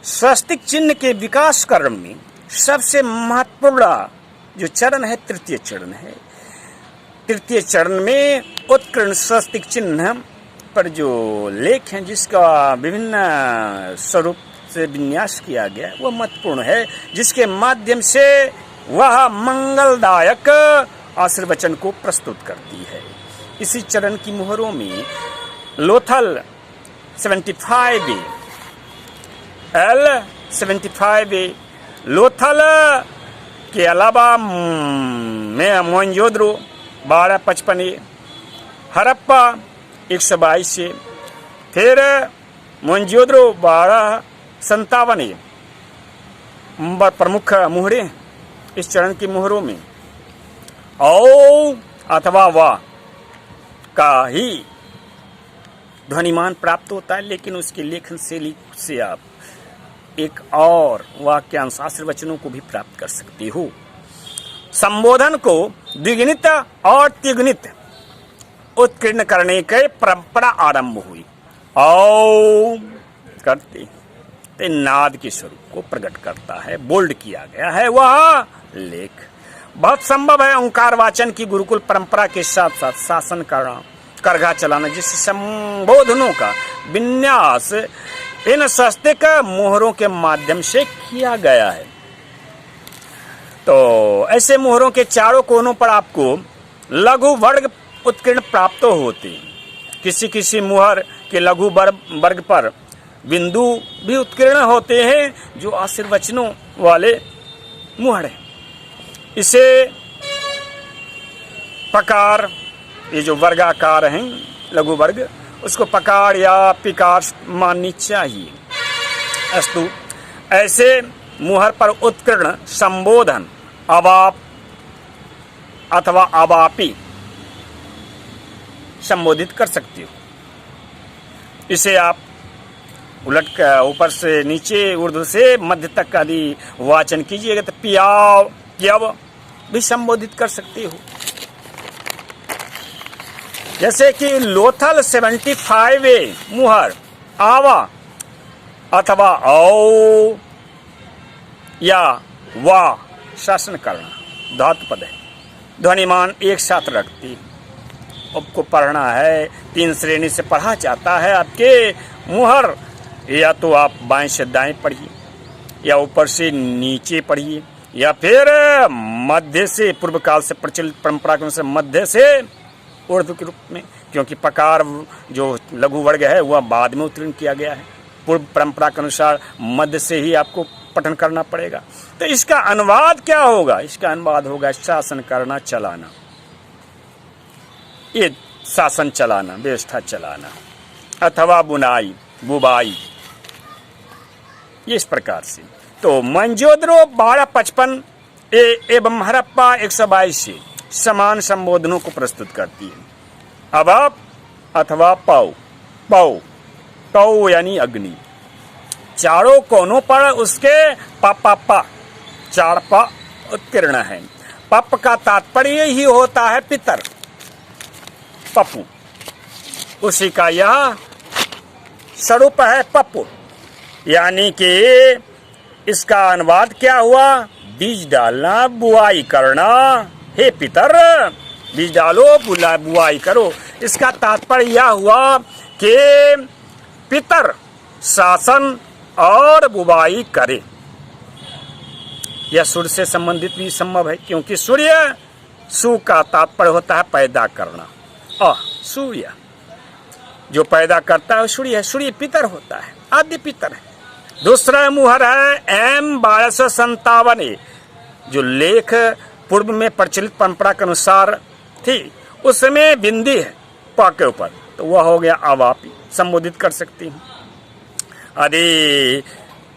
स्वस्तिक चिन्ह के विकास क्रम में सबसे महत्वपूर्ण जो चरण है तृतीय चरण है। तृतीय चरण में उत्कीर्ण स्वस्तिक चिन्ह पर जो लेख हैं जिसका विभिन्न स्वरूप से विन्यास किया गया वह महत्वपूर्ण है, जिसके माध्यम से वह मंगलदायक आशीर्वचन को प्रस्तुत करती है। इसी चरण की मुहरों में लोथल 75A, L75A, लोथल के अलावा में मोहनजोदड़ो 1255A, हड़प्पा 122A, फिर मोहनजोदड़ो 1257A प्रमुख मुहरे इस चरण की मुहरों में औ अथवा वा का ही ध्वनिमान प्राप्त होता है, लेकिन उसकी लेखन शैली से आप एक और वाक्यांश आशीर्वचनों को भी प्राप्त कर सकते हो। संबोधन को द्विगुणित और त्रिगुणित उत्कीर्ण करने की परंपरा आरंभ हुई। औ करते ते नाद के स्वरूप को प्रकट करता है, बोल्ड किया गया है वह लेख। बहुत संभव है ओंकार वाचन की गुरुकुल परंपरा के साथ साथ शासन करना, करघा चलाना, जिससे संबोधनों का विन्यास इन स्वस्तिक मोहरों के माध्यम से किया गया है। तो ऐसे मोहरों के चारों कोनों पर आपको लघु वर्ग उत्कीर्ण प्राप्त होते हैं। किसी किसी मुहर के लघु वर्ग पर बिंदु भी उत्कीर्ण होते हैं जो आशीर्वचनों वाले मुहर हैं। इसे पकार, ये जो वर्गाकार हैं लघु वर्ग, उसको पकार या पिकार माननी चाहिए। अस्तु, ऐसे मुहर पर उत्कीर्ण संबोधन अबाप अथवा अबापी संबोधित कर सकते हो। इसे आप उलट कर ऊपर से नीचे उर्दू से मध्य तक आदि वाचन कीजिएगा तो पियाव प्यव भी संबोधित कर सकते हो। जैसे कि लोथल 75A मुहर आवा अथवा औ या वा शासन करना धातु पद है, ध्वनिमान एक साथ रखती। आपको पढ़ना है, 3 श्रेणी से पढ़ा जाता है आपके मुहर, या तो आप बाएं से दाएं पढ़िए, या ऊपर से नीचे पढ़िए, या फिर मध्य से, पूर्व काल से प्रचलित परंपरा के अनुसार मध्य से उर्दू के रूप में, क्योंकि पकार जो लघु वर्ग है वह बाद में उत्तीर्ण किया गया है। पूर्व परंपरा के अनुसार मध्य से ही आपको पठन करना पड़ेगा। तो इसका अनुवाद क्या होगा? इसका अनुवाद होगा शासन करना, चलाना, ये शासन चलाना, व्यवस्था चलाना, अथवा बुनाई, बुबाई, इस प्रकार से। तो मोहनजोदड़ो 1255 एवं हड़प्पा 122 से समान संबोधनों को प्रस्तुत करती है। अबाप अथवा पाओ, पाओ पाओ यानी अग्नि, चारों कोनों पर उसके पा 4 पा उत्कीर्ण है। पप का तात्पर्य ही होता है पितर, पप्पू, उसी का यह स्वरूप है पप्पू। यानी कि इसका अनुवाद क्या हुआ? बीज डालना, बुआई करना, हे पितर बीज डालो, बुआई करो। इसका तात्पर्य यह हुआ कि पितर शासन और बुवाई करे। यह सूर्य से संबंधित भी संभव है, क्योंकि सूर्य, सु का तात्पर्य होता है पैदा करना, सूर्य जो पैदा करता है सूर्य है, सूर्य पितर होता है, आदि पितर है। दूसरा मुहर है M 1257A, जो लेख पूर्व में प्रचलित परंपरा के अनुसार थी, उसमें बिंदी है प के ऊपर, तो वह हो गया अवापी, संबोधित कर सकती हूँ। यदि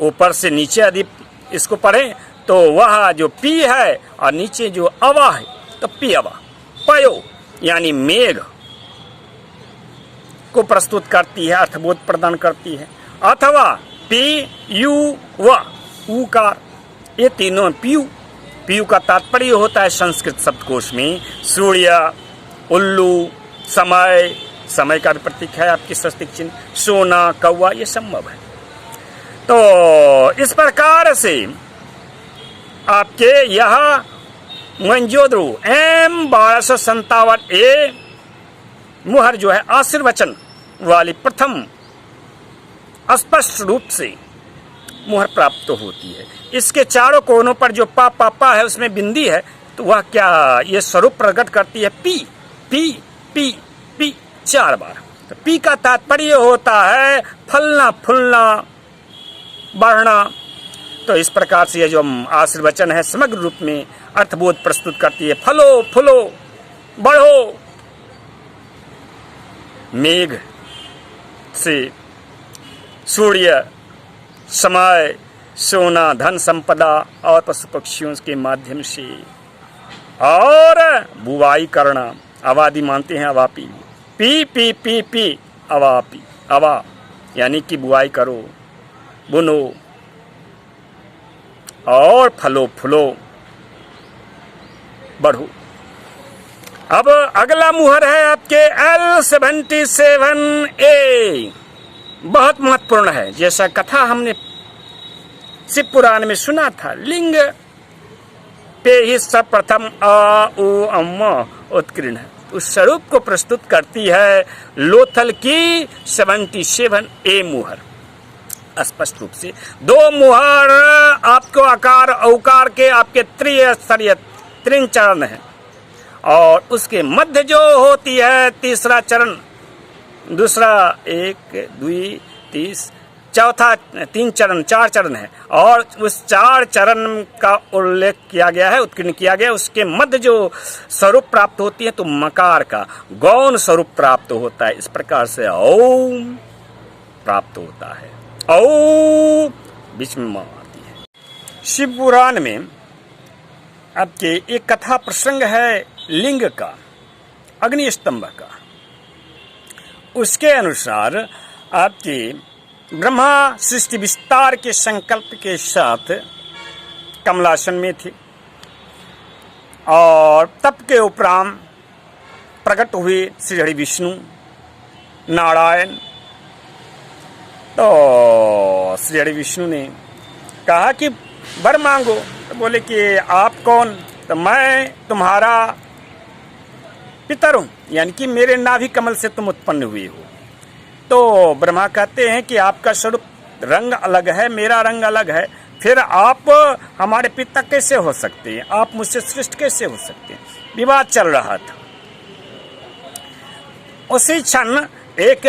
ऊपर से नीचे यदि इसको पढ़ें तो वह जो पी है और नीचे जो अवा है तो पी अवा, पयो यानी मेघ को प्रस्तुत करती है, अर्थबोध प्रदान करती है। अथवा पी यू व उकार, ये तीनों पीयू, पीयू का तात्पर्य होता है संस्कृत शब्दकोश में सूर्य, उल्लू, समय, समय का भी प्रतीक है आपकी स्वस्तिक चिन्ह, सोना, कौवा, ये संभव है। तो और इस प्रकार से आपके यह मंजोद्रो एम 1257 ए मुहर जो है आशीर्वचन वाली प्रथम स्पष्ट रूप से मुहर प्राप्त होती है। इसके चारों कोनों पर जो पा पापा है उसमें बिंदी है, तो वह क्या ये स्वरूप प्रकट करती है पी पी पी पी 4 बार। तो पी का तात्पर्य होता है फलना फूलना बढ़ना। तो इस प्रकार से यह जो आशीर्वचन है समग्र रूप में अर्थबोध प्रस्तुत करती है। फलो फूलो बढ़ो। मेघ से सूर्य, समय, सोना, धन संपदा और पशु पक्षियों के माध्यम से, और बुवाई करना। अवादी मानते हैं अवापी, पी पी पी पी अवापी अवा यानी कि बुवाई करो, बुनो और फलो फूलो बढ़ो। अब अगला मुहर है आपके L77A, बहुत महत्वपूर्ण है। जैसा कथा हमने शिव पुराण में सुना था, लिंग पे ही सर्वप्रथम आ उ अम्म उत्कीर्ण उस स्वरूप को प्रस्तुत करती है लोथल की 77A मुहर। स्पष्ट रूप से 2 मुहर आपको आकार औकार के आपके त्रिस्तरीय 3 चरण है, और उसके मध्य जो होती है तीसरा चरण, दूसरा 1 2 3 चौथा 3 चरण 4 चरण है, और उस 4 चरण का उल्लेख किया गया है, उत्कीर्ण किया गया। उसके मध्य जो स्वरूप प्राप्त होती है तो मकार का गौण स्वरूप प्राप्त होता है। इस प्रकार से ओम प्राप्त होता है। ओ बीच में मां आती है। शिव पुराण में आपके एक कथा प्रसंग है लिंग का, अग्नि स्तंभ का। उसके अनुसार आपके ब्रह्मा सृष्टि विस्तार के संकल्प के साथ कमलासन में थे, और तप के उपरांत प्रकट हुए श्री हरि विष्णु नारायण। तो श्री हरि विष्णु ने कहा कि वर मांगो। तो बोले कि आप कौन? तो मैं तुम्हारा पितर हूं, यानी कि मेरे नाभि कमल से तुम उत्पन्न हुए हो। तो ब्रह्मा कहते हैं कि आपका स्वरूप रंग अलग है, मेरा रंग अलग है, फिर आप हमारे पिता कैसे हो सकते हैं? आप मुझसे श्रेष्ठ कैसे हो सकते हैं? विवाद चल रहा था। उसी क्षण एक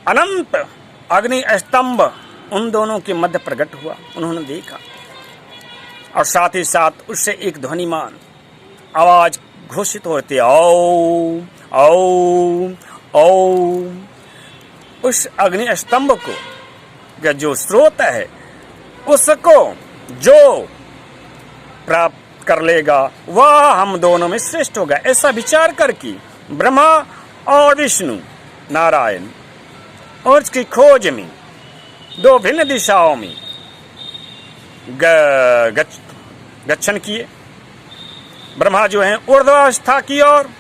अनंत अग्नि स्तंभ उन दोनों के मध्य प्रकट हुआ। उन्होंने देखा, और साथ ही साथ उससे एक ध्वनिमान आवाज घोषित होती, ओम ओम ओम। उस अग्नि स्तंभ को जो स्रोत है उसको जो प्राप्त कर लेगा वह हम दोनों में श्रेष्ठ होगा। ऐसा विचार करके ब्रह्मा और विष्णु नारायण और उसकी खोज में 2 भिन्न दिशाओं में गच्छन किए। ब्रह्मा जो है ऊर्ध्वावस्था की ओर,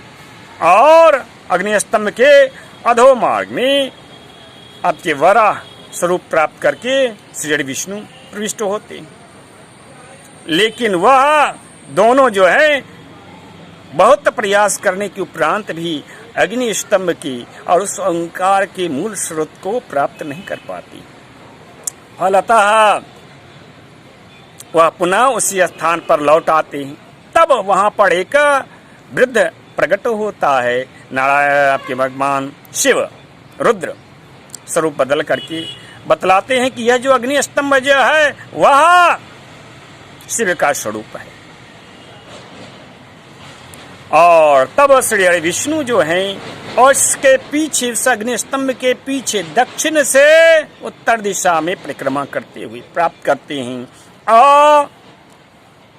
और अग्नि स्तंभ के अधो मार्ग में आपके वराह स्वरूप प्राप्त करके श्री हरि विष्णु प्रविष्ट होते। लेकिन वह दोनों जो है बहुत प्रयास करने के उपरांत भी अग्नि स्तंभ की और उस ओंकार के मूल स्रोत को प्राप्त नहीं कर पाती। फलतः वह पुनः उसी स्थान पर लौट आते हैं। तब वहां पर एक वृद्ध प्रकट होता है, नारायण आपके भगवान शिव रुद्र स्वरूप बदल करके बतलाते हैं कि यह जो अग्नि स्तंभ जो है वह शिव का स्वरूप है। और तब श्री हरि विष्णु जो हैं और इसके पीछे, उस अग्नि स्तंभ के पीछे दक्षिण से उत्तर दिशा में परिक्रमा करते हुए प्राप्त करते हैं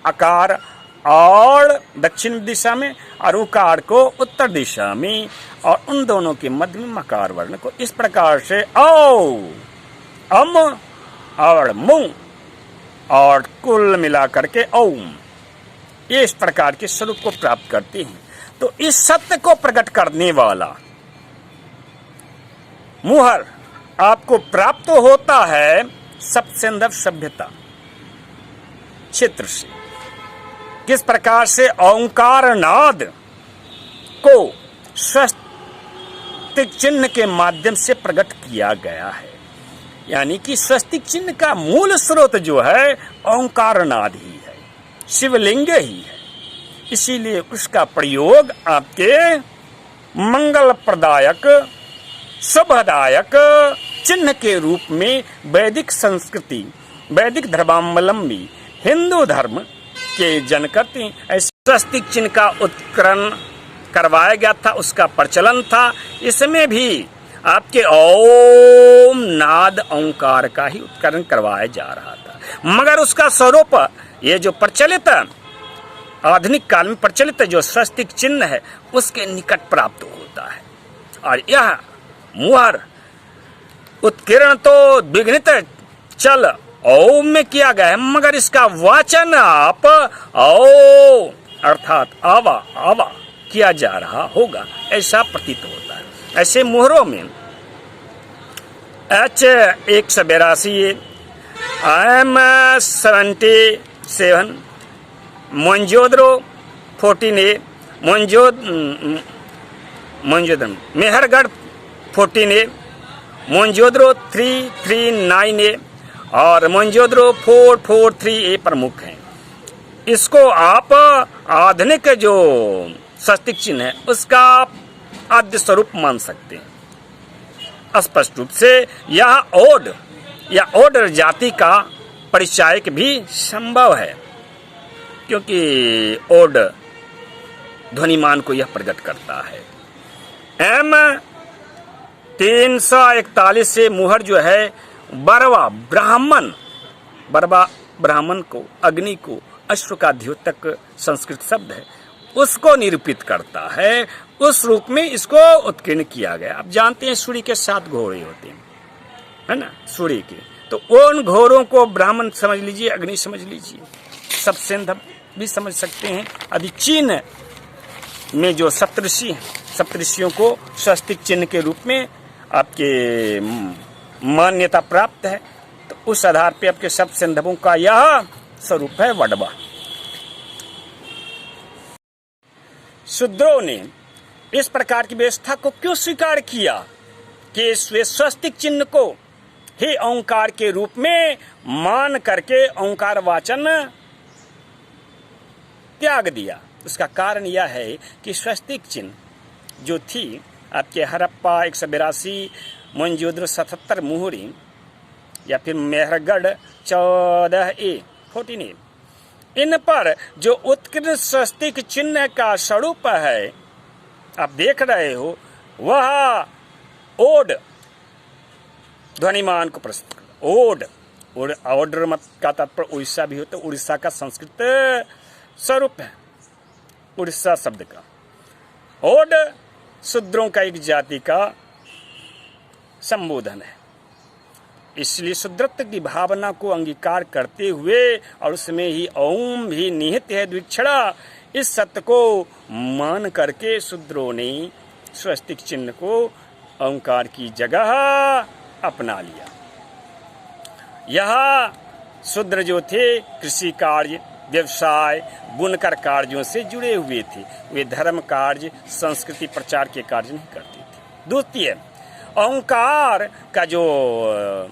आकार, और दक्षिण दिशा में और उकार को उत्तर दिशा में, और उन दोनों के मध्य में मकार वर्ण को। इस प्रकार से औ अम और मु और कुल मिलाकर के ओम, ये इस प्रकार के स्वरूप को प्राप्त करते हैं। तो इस सत्य को प्रकट करने वाला मुहर आपको प्राप्त होता है सप्तसिंधव सभ्यता क्षेत्र से किस प्रकार से ओंकार नाद को स्वस्तिक चिन्ह के माध्यम से प्रकट किया गया है। यानी कि स्वस्तिक चिन्ह का मूल स्रोत जो है ओंकार नाद ही है, शिवलिंग ही है। इसीलिए उसका प्रयोग आपके मंगल प्रदायक शुभदायक चिन्ह के रूप में वैदिक संस्कृति, वैदिक धर्मावलंबी हिंदू धर्म के जनकर्ती ऐसे स्वस्तिक चिन्ह का उत्करण करवाया गया था, उसका प्रचलन था। इसमें भी आपके ओम नाद ओंकार का ही उत्करण करवाया जा रहा था, मगर उसका स्वरूप ये जो प्रचलित आधुनिक काल में प्रचलित जो स्वस्तिक चिन्ह है उसके निकट प्राप्त होता है। और यह मुहर उत्कीर्ण तो विघ्नित चल ओम में किया गया है, मगर इसका वाचन आप ओ अर्थात आवा आवा किया जा रहा होगा, ऐसा प्रतीत होता है। ऐसे मुहरों में H182, M77, Mohenjodaro 14A, Mohenjodaro Mehrgarh 14A, Mohenjodaro 339A और मोहनजोदड़ो 443A प्रमुख हैं। इसको आप आधुनिक जो स्वस्तिक चिन्ह है उसका आद्य स्वरूप मान सकते हैं। स्पष्ट रूप से यह ओड या ओड जाति का परिचायक भी संभव है, क्योंकि ओड ध्वनिमान को यह प्रकट करता है। M341 से मुहर जो है बरवा ब्राह्मण को, अग्नि को, अश्व का द्योतक संस्कृत शब्द है, उसको निरूपित करता है। उस रूप में इसको उत्कीर्ण किया गया। आप जानते हैं सूर्य के 7 घोड़े होते हैं, है ना, सूर्य के। तो उन घोड़ों को ब्राह्मण समझ लीजिए, अग्नि समझ लीजिए, सप्तसिंधव भी समझ सकते हैं। आदि चीन में जो सप्तऋषि हैं, सप्तऋषियों को स्वस्तिक चिन्ह के रूप में आपके मान्यता प्राप्त है। तो उस आधार पे आपके सप्तसिंधवों का यह स्वरूप है वडवा। शूद्रों ने इस प्रकार की व्यवस्था को क्यों स्वीकार किया कि स्वस्तिक चिन्ह को ही ओंकार के रूप में मान करके ओंकार वाचन त्याग दिया? उसका कारण यह है कि स्वस्तिक चिन्ह जो थी आपके हड़प्पा 182, मोहनजोदड़ो 77 मुहरी या फिर मेहरगढ़ 14A 14A, इन पर जो उत्कीर्ण स्वस्तिक चिन्ह का स्वरूप है आप देख रहे हो, वह ओड ध्वनिमान को प्रस्तुत कर। ओड मत का तात्पर्य उड़ीसा भी होता है, उड़ीसा का संस्कृत स्वरूप है उड़ीसा शब्द का। ओड शूद्रों का एक जाति का संबोधन है, इसलिए शूद्रत्व की भावना को अंगीकार करते हुए और उसमें ही ओम भी निहित है द्विक्षणा, इस सत्य को मान करके शूद्रों ने स्वस्तिक चिन्ह को ओंकार की जगह अपना लिया। यह शूद्र जो थे कृषि कार्य, व्यवसाय, बुनकर कार्यों से जुड़े हुए थे, वे धर्म कार्य, संस्कृति प्रचार के कार्य नहीं करते थे। द्वितीय, ओंकार का जो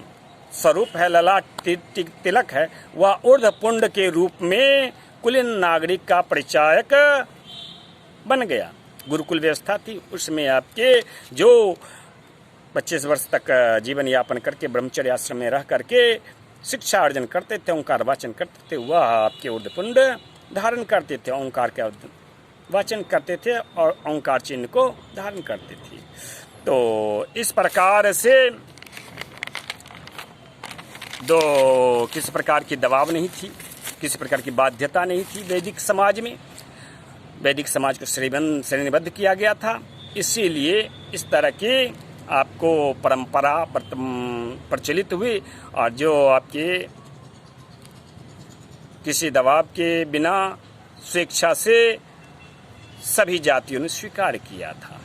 स्वरूप है, ललाट तिलक है, वह ऊर्ध्वपुंड के रूप में कुलीन नागरिक का परिचायक बन गया। गुरुकुल व्यवस्था थी, उसमें आपके जो 25 वर्ष तक जीवन यापन करके ब्रह्मचर्य आश्रम में रह करके शिक्षा अर्जन करते थे, ओंकार वाचन करते थे, वह आपके ऊर्ध्वपुंड धारण करते थे, ओंकार का वाचन करते थे और ओंकार चिन्ह को धारण करते थे। तो इस प्रकार से किसी प्रकार की दबाव नहीं थी, किसी प्रकार की बाध्यता नहीं थी। वैदिक समाज में वैदिक समाज को श्रेणीबद्ध किया गया था, इसीलिए इस तरह के आपको परंपरा प्रचलित हुई और जो आपके किसी दबाव के बिना स्वेच्छा से सभी जातियों ने स्वीकार किया था।